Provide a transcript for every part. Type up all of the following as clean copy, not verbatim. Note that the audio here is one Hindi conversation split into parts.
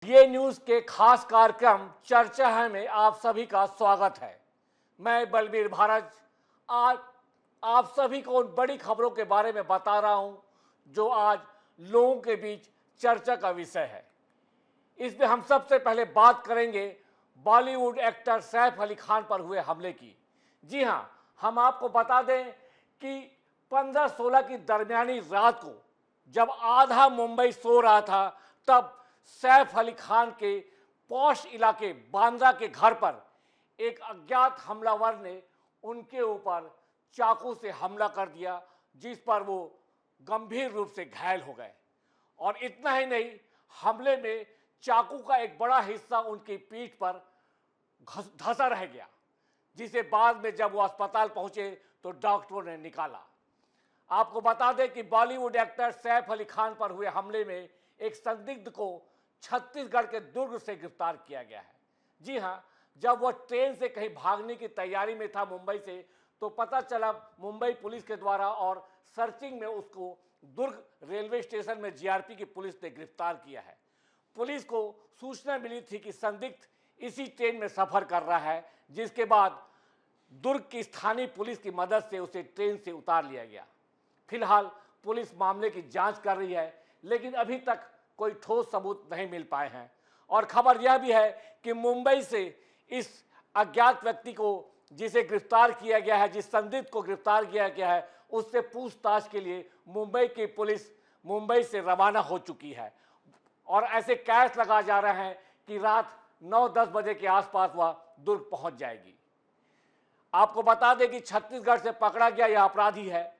ये न्यूज के खास कार्यक्रम चर्चा है में आप सभी का स्वागत है। मैं बलबीर भारत आज आप सभी को उन बड़ी खबरों के बारे में बता रहा हूं जो आज लोगों के बीच चर्चा का विषय है। इसमें हम सबसे पहले बात करेंगे बॉलीवुड एक्टर सैफ अली खान पर हुए हमले की। जी हां, हम आपको बता दें कि 15-16 की दरमियानी रात को जब आधा मुंबई सो रहा था तब सैफ अली खान के पॉश इलाके बांद्रा के घर पर एक अज्ञात हमलावर ने उनके ऊपर चाकू से हमला कर दिया, जिस पर वो गंभीर रूप से घायल हो गए। और इतना ही नहीं, हमले में चाकू का एक बड़ा हिस्सा उनकी पीठ पर धंसा रह गया, जिसे बाद में जब वो अस्पताल पहुंचे तो डॉक्टरों ने निकाला। आपको बता दें कि बॉलीवुड एक्टर सैफ अली खान पर हुए हमले में एक संदिग्ध को छत्तीसगढ़ के दुर्ग से गिरफ्तार किया गया है। जी हां, जब वह ट्रेन से कहीं भागने की तैयारी में था मुंबई से, तो पता चला मुंबई पुलिस के द्वारा और सर्चिंग में उसको दुर्ग रेलवे स्टेशन में जीआरपी की पुलिस ने गिरफ्तार किया है। पुलिस को सूचना मिली थी कि संदिग्ध इसी ट्रेन में सफर कर रहा है, जिसके बाद दुर्ग की स्थानीय पुलिस की मदद से उसे ट्रेन से उतार लिया गया। फिलहाल पुलिस मामले की जांच कर रही है, लेकिन अभी तक कोई ठोस सबूत नहीं मिल पाए हैं। और खबर यह भी है कि मुंबई से इस अज्ञात व्यक्ति को जिसे गिरफ्तार किया गया है, जिस संदिग्ध को गिरफ्तार किया गया है, उससे पूछताछ के लिए मुंबई की पुलिस मुंबई से रवाना हो चुकी है। और ऐसे कैश लगा जा रहे हैं कि रात 9-10 बजे के आसपास वह दुर्ग पहुंच जाएगी। आपको बता दें कि छत्तीसगढ़ से पकड़ा गया यह अपराधी है।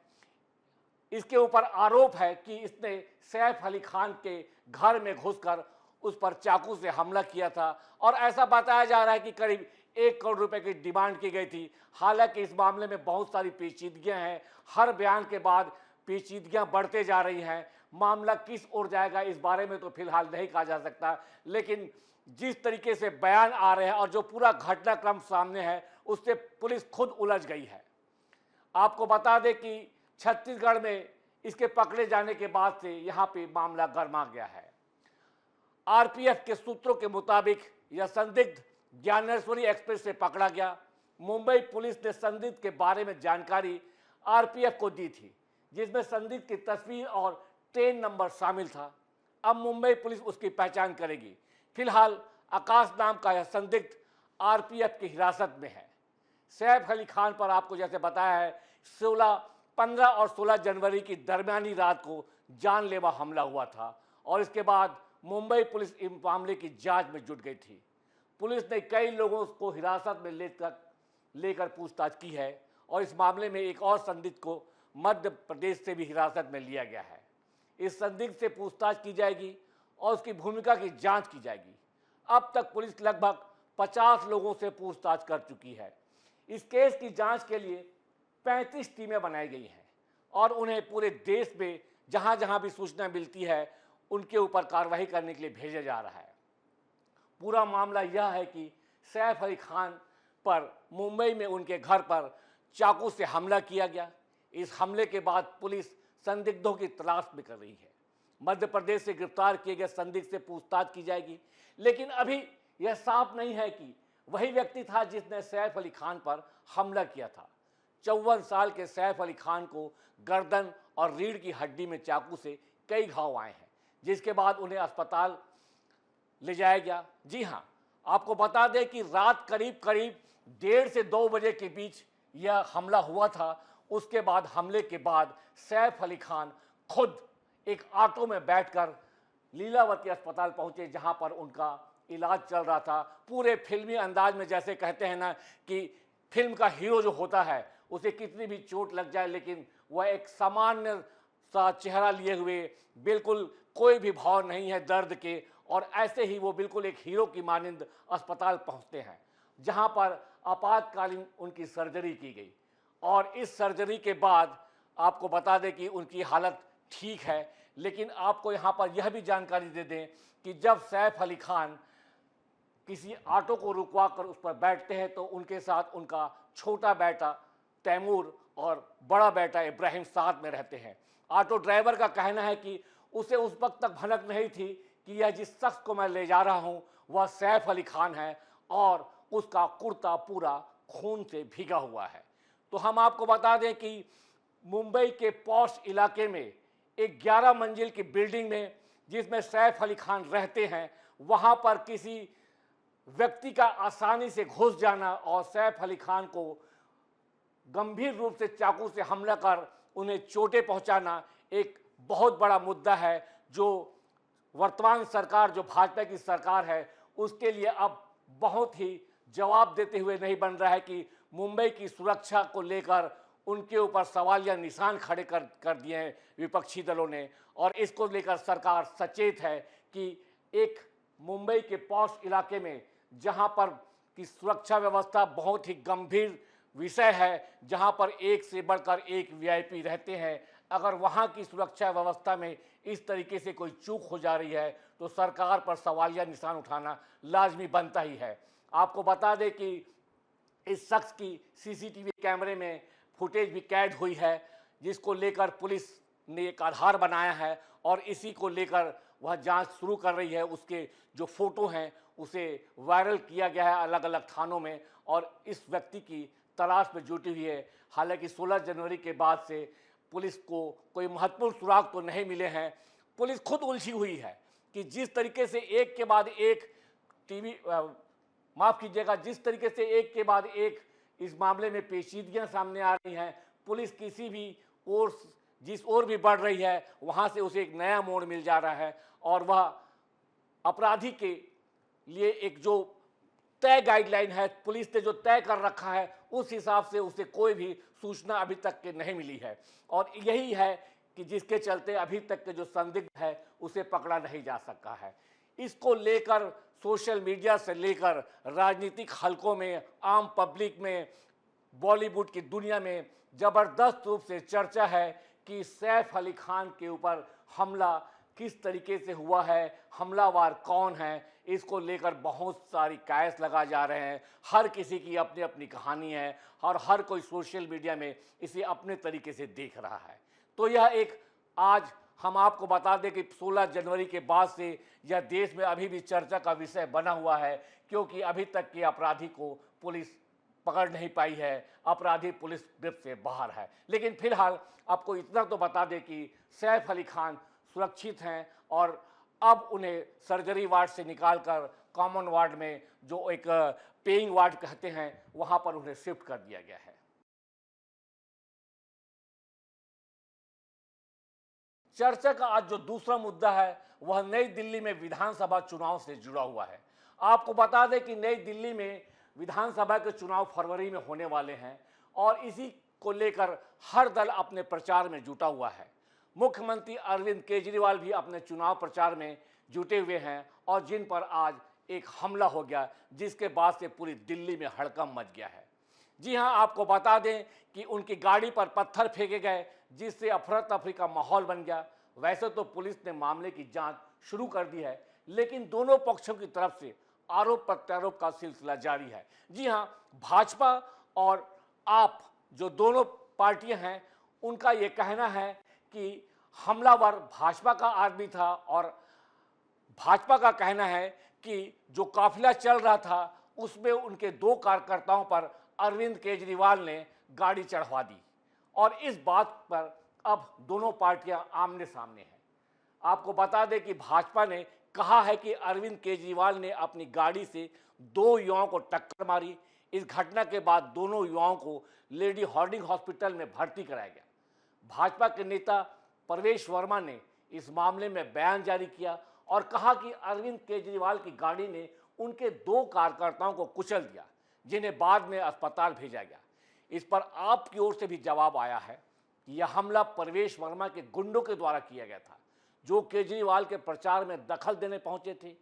इसके ऊपर आरोप है कि इसने सैफ अली खान के घर में घुसकर उस पर चाकू से हमला किया था, और ऐसा बताया जा रहा है कि करीब 1 करोड़ रुपए की डिमांड की गई थी। हालांकि इस मामले में बहुत सारी पेचीदगियां हैं। हर बयान के बाद पेचीदगियां बढ़ते जा रही हैं। मामला किस ओर जाएगा इस बारे में तो फिलहाल नहीं कहा जा सकता, लेकिन जिस तरीके से बयान आ रहे हैं और जो पूरा घटनाक्रम सामने है, उससे पुलिस खुद उलझ गई है। आपको बता दें कि छत्तीसगढ़ में इसके पकड़े जाने के बाद से यहां पे मामला गरमा गया है। आरपीएफ के सूत्रों के मुताबिक यह संदिग्ध ज्ञानेश्वरी एक्सप्रेस से पकड़ा गया। मुंबई पुलिस ने संदिग्ध के बारे में जानकारी आरपीएफ को दी थी, जिसमें संदिग्ध की तस्वीर और ट्रेन नंबर शामिल था। अब मुंबई पुलिस उसकी पहचान करेगी। फिलहाल आकाश नाम का यह संदिग्ध आरपीएफ की हिरासत में है। सैफ अली खान पर आपको जैसे बताया है, 15 और 16 जनवरी की दरमियानी रात को जानलेवा हमला हुआ था, और इसके बाद मुंबई पुलिस इस मामले की जांच में जुट गई थी। पुलिस ने कई लोगों को हिरासत में लेकर पूछताछ की है, और इस मामले में एक और संदिग्ध को मध्य प्रदेश से भी हिरासत में लिया गया है। इस संदिग्ध से पूछताछ की जाएगी और उसकी भूमिका की जांच की जाएगी। अब तक पुलिस लगभग 50 लोगों से पूछताछ कर चुकी है। इस केस की जांच के लिए 35 टीमें बनाई गई हैं, और उन्हें पूरे देश में जहां जहां भी सूचना मिलती है उनके ऊपर कार्रवाई करने के लिए भेजा जा रहा है। पूरा मामला यह है कि सैफ अली खान पर मुंबई में उनके घर पर चाकू से हमला किया गया। इस हमले के बाद पुलिस संदिग्धों की तलाश में कर रही है। मध्य प्रदेश से गिरफ्तार किए गए संदिग्ध से पूछताछ की जाएगी, लेकिन अभी यह साफ नहीं है कि वही व्यक्ति था जिसने सैफ अली खान पर हमला किया था। 54 साल के सैफ अली खान को गर्दन और रीढ़ की हड्डी में चाकू से कई घाव आए हैं, जिसके बाद उन्हें अस्पताल ले जाया गया। जी हां, आपको बता दें कि रात करीब 1:30 से 2 बजे के बीच यह हमला हुआ था। उसके बाद हमले के बाद सैफ अली खान खुद एक ऑटो में बैठकर लीलावती अस्पताल पहुंचे, जहां पर उनका इलाज चल रहा था। पूरे फिल्मी अंदाज में, जैसे कहते हैं ना कि फिल्म का हीरो जो होता है उसे कितनी भी चोट लग जाए, लेकिन वह एक सामान्य सा चेहरा लिए हुए, बिल्कुल कोई भी भाव नहीं है दर्द के, और ऐसे ही वो बिल्कुल एक हीरो की मानिंद अस्पताल पहुंचते हैं, जहां पर आपातकालीन उनकी सर्जरी की गई। और इस सर्जरी के बाद आपको बता दें कि उनकी हालत ठीक है। लेकिन आपको यहाँ पर यह भी जानकारी दे दें कि जब सैफ अली खान किसी ऑटो को रुकवा कर उस पर बैठते हैं तो उनके साथ उनका छोटा बेटा तैमूर और बड़ा बेटा इब्राहिम साथ में रहते हैं। ऑटो ड्राइवर का कहना है कि उसे उस वक्त तक भनक नहीं थी कि यह जिस शख्स को मैं ले जा रहा हूं वह सैफ अली खान है और उसका कुर्ता पूरा खून से भीगा हुआ है। तो हम आपको बता दें कि मुंबई के पॉश इलाके में एक 11 मंजिल की बिल्डिंग में जिसमें सैफ अली खान रहते हैं, वहां पर किसी व्यक्ति का आसानी से घुस जाना और सैफ अली खान को गंभीर रूप से चाकू से हमला कर उन्हें चोटें पहुंचाना एक बहुत बड़ा मुद्दा है, जो वर्तमान सरकार, जो भाजपा की सरकार है, उसके लिए अब बहुत ही जवाब देते हुए नहीं बन रहा है कि मुंबई की सुरक्षा को लेकर उनके ऊपर सवाल या निशान खड़े कर दिए हैं विपक्षी दलों ने। और इसको लेकर सरकार सचेत है कि एक मुंबई के पॉश इलाके में जहां पर की सुरक्षा व्यवस्था बहुत ही गंभीर विषय है, जहां पर एक से बढ़कर एक वीआईपी रहते हैं, अगर वहां की सुरक्षा व्यवस्था में इस तरीके से कोई चूक हो जा रही है तो सरकार पर सवालिया निशान उठाना लाजमी बनता ही है। आपको बता दें कि इस शख्स की सीसीटीवी कैमरे में फुटेज भी कैद हुई है, जिसको लेकर पुलिस ने एक आधार बनाया है और इसी को लेकर वह जांच शुरू कर रही है। उसके जो फोटो हैं उसे वायरल किया गया है अलग अलग थानों में और इस व्यक्ति की तलाश में जुटी हुई है। हालांकि 16 जनवरी के बाद से पुलिस को कोई महत्वपूर्ण सुराग तो नहीं मिले हैं। पुलिस खुद उलझी हुई है कि जिस तरीके से एक के बाद एक माफ़ कीजिएगा, जिस तरीके से एक के बाद एक इस मामले में पेचीदगियां सामने आ रही हैं, पुलिस किसी भी ओर जिस ओर भी बढ़ रही है वहां से उसे एक नया मोड़ मिल जा रहा है और वह अपराधी के लिए एक जो तय गाइडलाइन है, पुलिस ने जो तय कर रखा है, उस हिसाब से उसे कोई भी सूचना अभी तक के नहीं मिली है। और यही है कि जिसके चलते अभी तक के जो संदिग्ध है उसे पकड़ा नहीं जा सका है। इसको लेकर सोशल मीडिया से लेकर राजनीतिक हलकों में, आम पब्लिक में, बॉलीवुड की दुनिया में ज़बरदस्त रूप से चर्चा है कि सैफ अली खान के ऊपर हमला किस तरीके से हुआ है, हमलावर कौन है, इसको लेकर बहुत सारी कयास लगा जा रहे हैं। हर किसी की अपनी अपनी कहानी है और हर कोई सोशल मीडिया में इसे अपने तरीके से देख रहा है। तो यह एक आज हम आपको बता दें कि 16 जनवरी के बाद से यह देश में अभी भी चर्चा का विषय बना हुआ है, क्योंकि अभी तक के अपराधी को पुलिस पकड़ नहीं पाई है, अपराधी पुलिस ग्रिप से बाहर है। लेकिन फिलहाल आपको इतना तो बता दें कि सैफ अली खान सुरक्षित हैं और अब उन्हें सर्जरी वार्ड से निकालकर कॉमन वार्ड में, जो एक पेइंग वार्ड कहते हैं, वहां पर उन्हें शिफ्ट कर दिया गया है। चर्चा का आज जो दूसरा मुद्दा है वह नई दिल्ली में विधानसभा चुनाव से जुड़ा हुआ है। आपको बता दें कि नई दिल्ली में विधानसभा के चुनाव फरवरी में होने वाले हैं और इसी को लेकर हर दल अपने प्रचार में जुटा हुआ है। मुख्यमंत्री अरविंद केजरीवाल भी अपने चुनाव प्रचार में जुटे हुए हैं और जिन पर आज एक हमला हो गया, जिसके बाद से पूरी दिल्ली में हड़कंप मच गया है। जी हां, आपको बता दें कि उनकी गाड़ी पर पत्थर फेंके गए, जिससे अफरा तफरी का माहौल बन गया। वैसे तो पुलिस ने मामले की जांच शुरू कर दी है, लेकिन दोनों पक्षों की तरफ से आरोप प्रत्यारोप का सिलसिला जारी है। जी हां, भाजपा और आप जो दोनों पार्टियां हैं, उनका ये कहना है कि हमलावर भाजपा का आदमी था और भाजपा का कहना है कि जो काफिला चल रहा था उसमें उनके 2 कार्यकर्ताओं पर अरविंद केजरीवाल ने गाड़ी चढ़वा दी और इस बात पर अब दोनों पार्टियां आमने सामने हैं। आपको बता दें कि भाजपा ने कहा है कि अरविंद केजरीवाल ने अपनी गाड़ी से 2 युवाओं को टक्कर मारी। इस घटना के बाद दोनों युवाओं को लेडी हार्डिंग हॉस्पिटल में भर्ती कराया गया। भाजपा के नेता परवेश वर्मा ने इस मामले में बयान जारी किया और कहा कि अरविंद केजरीवाल की गाड़ी ने उनके 2 कार्यकर्ताओं को कुचल दिया, जिन्हें बाद में अस्पताल भेजा गया। इस पर आपकी ओर से भी जवाब आया है कि यह हमला परवेश वर्मा के गुंडों के द्वारा किया गया था, जो केजरीवाल के प्रचार में दखल देने पहुंचे थे।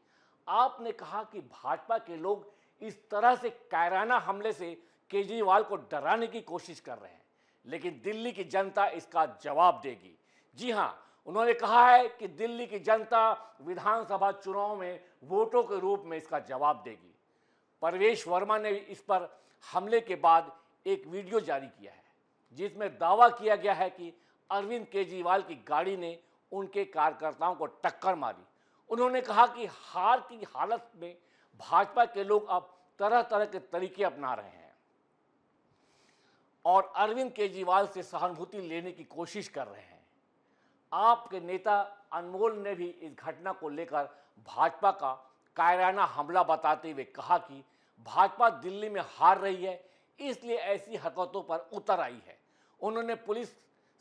आपने कहा कि भाजपा के लोग इस तरह से कायराना हमले से केजरीवाल को डराने की कोशिश कर रहे हैं, लेकिन दिल्ली की जनता इसका जवाब देगी। जी हां, उन्होंने कहा है कि दिल्ली की जनता विधानसभा चुनाव में वोटों के रूप में इसका जवाब देगी। परवेश वर्मा ने इस पर हमले के बाद एक वीडियो जारी किया है, जिसमें दावा किया गया है कि अरविंद केजरीवाल की गाड़ी ने उनके कार्यकर्ताओं को टक्कर मारी। उन्होंने कहा कि हार की हालत में भाजपा के लोग अब तरह तरह के तरीके अपना रहे हैं और अरविंद केजरीवाल से सहानुभूति लेने की कोशिश कर रहे हैं। आपके नेता अनमोल ने भी इस घटना को लेकर भाजपा का कायराना हमला बताते हुए कहा कि भाजपा दिल्ली में हार रही है, इसलिए ऐसी हरकतों पर उतर आई है। उन्होंने पुलिस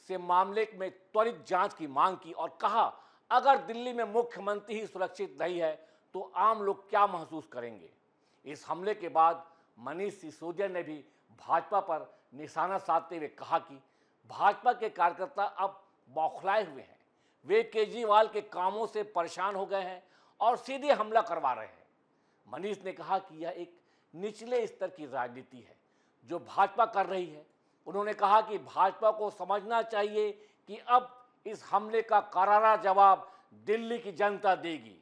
से मामले में त्वरित जांच की मांग की और कहा, अगर दिल्ली में मुख्यमंत्री ही सुरक्षित नहीं है तो आम लोग क्या महसूस करेंगे। इस हमले के बाद मनीष सिसोदिया ने भी भाजपा पर निशाना साधते हुए कहा कि भाजपा के कार्यकर्ता अब बौखलाए हुए हैं, वे केजरीवाल के कामों से परेशान हो गए हैं और सीधे हमला करवा रहे हैं। मनीष ने कहा कि यह एक निचले स्तर की राजनीति है जो भाजपा कर रही है। उन्होंने कहा कि भाजपा को समझना चाहिए कि अब इस हमले का करारा जवाब दिल्ली की जनता देगी।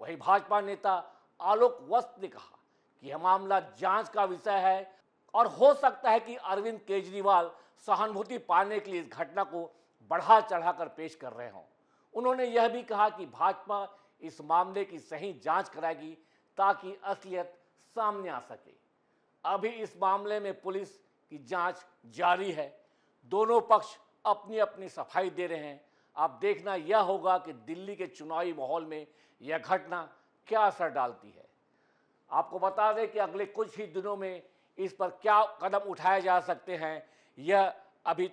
वहीं भाजपा नेता आलोक वस्त ने कहा कि यह मामला जांच का विषय है और हो सकता है कि अरविंद केजरीवाल सहानुभूति पाने के लिए इस घटना को बढ़ा चढ़ाकर पेश कर रहे हों। उन्होंने यह भी कहा कि भाजपा इस मामले की सही जांच कराएगी ताकि असलियत सामने आ सके। अभी इस मामले में पुलिस की जांच जारी है। दोनों पक्ष अपनी अपनी सफाई दे रहे हैं। अब देखना यह होगा कि दिल्ली के चुनावी माहौल में यह घटना क्या असर डालती है। आपको बता दें कि अगले कुछ ही दिनों में इस पर क्या कदम उठाए जा सकते हैं, यह अभी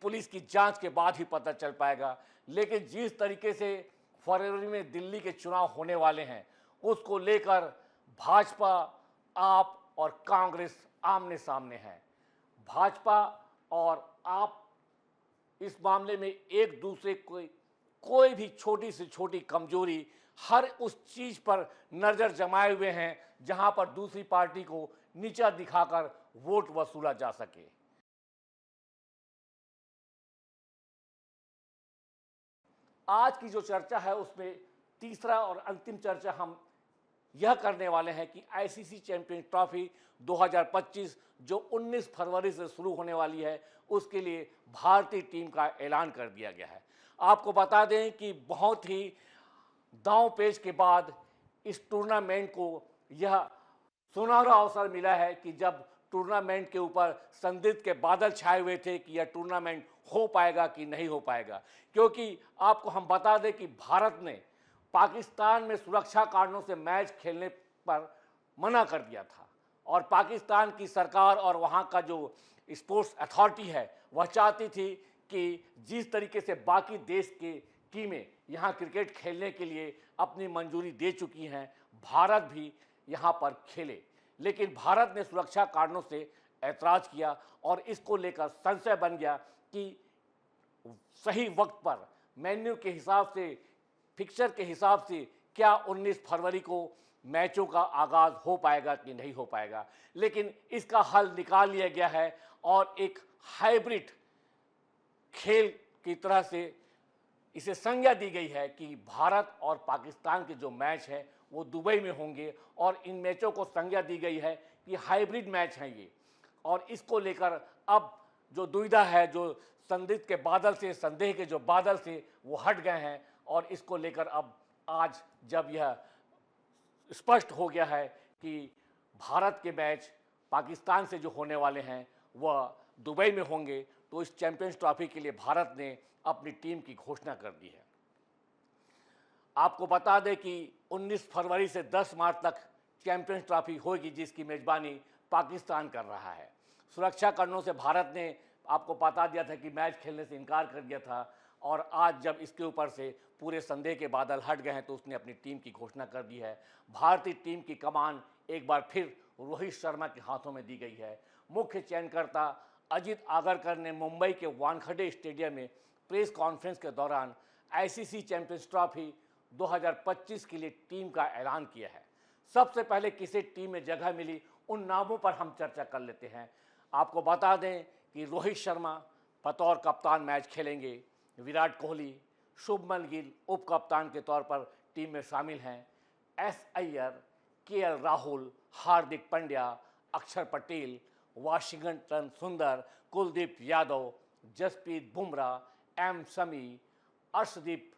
पुलिस की जांच के बाद ही पता चल पाएगा। लेकिन जिस तरीके से फरवरी में दिल्ली के चुनाव होने वाले हैं, उसको लेकर भाजपा, आप और कांग्रेस आमने सामने हैं। भाजपा और आप इस मामले में एक दूसरे को कोई भी छोटी से छोटी कमजोरी, हर उस चीज पर नजर जमाए हुए हैं जहां पर दूसरी पार्टी को नीचा दिखाकर वोट वसूला जा सके। आज की जो चर्चा है उसमें तीसरा और अंतिम चर्चा हम यह करने वाले हैं कि आईसीसी चैंपियंस ट्रॉफी 2025 जो 19 फरवरी से शुरू होने वाली है, उसके लिए भारतीय टीम का ऐलान कर दिया गया है। आपको बता दें कि बहुत ही दांव पेच के बाद इस टूर्नामेंट को यह सुनहरा अवसर मिला है कि जब टूर्नामेंट के ऊपर संदिग्ध के बादल छाए हुए थे कि यह टूर्नामेंट हो पाएगा कि नहीं हो पाएगा, क्योंकि आपको हम बता दें कि भारत ने पाकिस्तान में सुरक्षा कारणों से मैच खेलने पर मना कर दिया था और पाकिस्तान की सरकार और वहां का जो स्पोर्ट्स अथॉरिटी है वह चाहती थी कि जिस तरीके से बाकी देश की टीमें यहां क्रिकेट खेलने के लिए अपनी मंजूरी दे चुकी हैं, भारत भी यहां पर खेले। लेकिन भारत ने सुरक्षा कारणों से ऐतराज किया और इसको लेकर संशय बन गया कि सही वक्त पर मेन्यू के हिसाब से, फिक्सचर के हिसाब से क्या 19 फरवरी को मैचों का आगाज हो पाएगा कि नहीं हो पाएगा। लेकिन इसका हल निकाल लिया गया है और एक हाइब्रिड खेल की तरह से इसे संज्ञा दी गई है कि भारत और पाकिस्तान के जो मैच है वो दुबई में होंगे और इन मैचों को संज्ञा दी गई है कि हाइब्रिड मैच हैं ये। और इसको लेकर अब जो दुविधा है, जो संदिग्ध के बादल से, संदेह के जो बादल से वो हट गए हैं और इसको लेकर अब आज जब यह स्पष्ट हो गया है कि भारत के मैच पाकिस्तान से जो होने वाले हैं वह दुबई में होंगे, तो इस चैंपियंस ट्रॉफी के लिए भारत ने अपनी टीम की घोषणा कर दी है। आपको बता दें कि 19 फरवरी से 10 मार्च तक चैंपियंस ट्रॉफी होगी जिसकी मेजबानी पाकिस्तान कर रहा है। सुरक्षा कारणों से भारत ने आपको बता दिया था कि मैच खेलने से इनकार कर दिया था और आज जब इसके ऊपर से पूरे संदेह के बादल हट गए हैं तो उसने अपनी टीम की घोषणा कर दी है। भारतीय टीम की कमान एक बार फिर रोहित शर्मा के हाथों में दी गई है। मुख्य चयनकर्ता अजित आगरकर ने मुंबई के वानखेड़े स्टेडियम में प्रेस कॉन्फ्रेंस के दौरान आईसीसी चैंपियंस ट्रॉफी 2025 के लिए टीम का ऐलान किया है। सबसे पहले किसे टीम में जगह मिली, उन नामों पर हम चर्चा कर लेते हैं। आपको बता दें कि रोहित शर्मा बतौर कप्तान मैच खेलेंगे, विराट कोहली, शुभमन गिल उप कप्तान के तौर पर टीम में शामिल हैं, एस अय्यर, केएल राहुल, हार्दिक पांड्या, अक्षर पटेल, वाशिंगटन सुंदर, कुलदीप यादव, जसप्रीत बुमराह, एम शमी, अर्शदीप,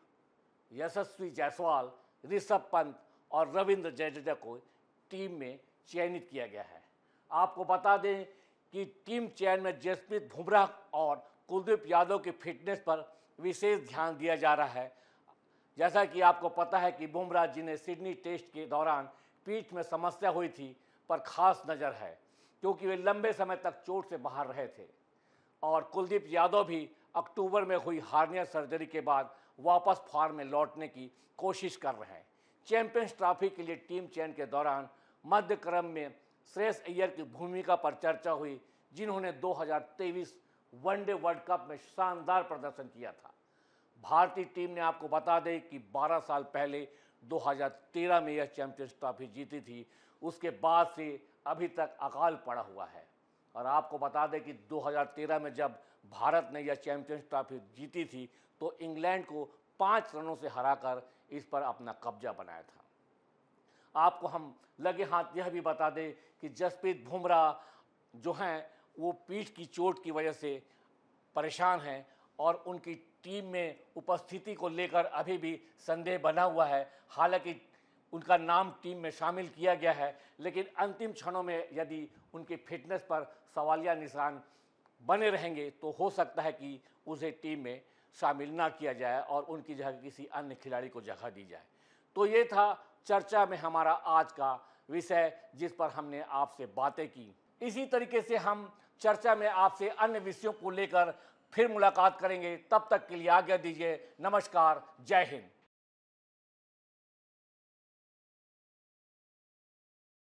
यशस्वी जायसवाल, ऋषभ पंत और रविंद्र जडेजा को टीम में चयनित किया गया है। आपको बता दें कि टीम चयन में जसप्रीत बुमराह और कुलदीप यादव की फिटनेस पर विशेष ध्यान दिया जा रहा है। जैसा कि आपको पता है कि बुमराह, जिन्हें सिडनी टेस्ट के दौरान पीठ में समस्या हुई थी, पर खास नज़र है क्योंकि वे लंबे समय तक चोट से बाहर रहे थे। और कुलदीप यादव भी अक्टूबर में हुई हार्निया सर्जरी के बाद वापस फॉर्म में लौटने की कोशिश कर रहे हैं। चैंपियंस ट्रॉफी के लिए टीम चयन के दौरान मध्य क्रम में श्रेयस अय्यर की भूमिका पर चर्चा हुई, जिन्होंने 2023 वनडे वर्ल्ड कप में शानदार प्रदर्शन किया था। भारतीय टीम ने, आपको बता दें कि 12 साल पहले 2013 में यह चैंपियंस ट्रॉफी जीती थी। उसके बाद से अभी तक अकाल पड़ा हुआ है। और आपको बता दें कि 2013 में जब भारत ने यह चैंपियंस ट्रॉफी जीती थी तो इंग्लैंड को 5 रनों से हराकर इस पर अपना कब्जा बनाया था। आपको हम लगे हाथ यह भी बता दें कि जसप्रीत बुमराह जो हैं वो पीठ की चोट की वजह से परेशान हैं और उनकी टीम में उपस्थिति को लेकर अभी भी संदेह बना हुआ है। हालांकि उनका नाम टीम में शामिल किया गया है, लेकिन अंतिम क्षणों में यदि उनकी फिटनेस पर सवालिया निशान बने रहेंगे तो हो सकता है कि उसे टीम में शामिल ना किया जाए और उनकी जगह किसी अन्य खिलाड़ी को जगह दी जाए। तो ये था चर्चा में हमारा आज का विषय, जिस पर हमने आपसे बातें की। इसी तरीके से हम चर्चा में आपसे अन्य विषयों को लेकर फिर मुलाकात करेंगे। तब तक के लिए आज्ञा दीजिए। नमस्कार, जय हिंद।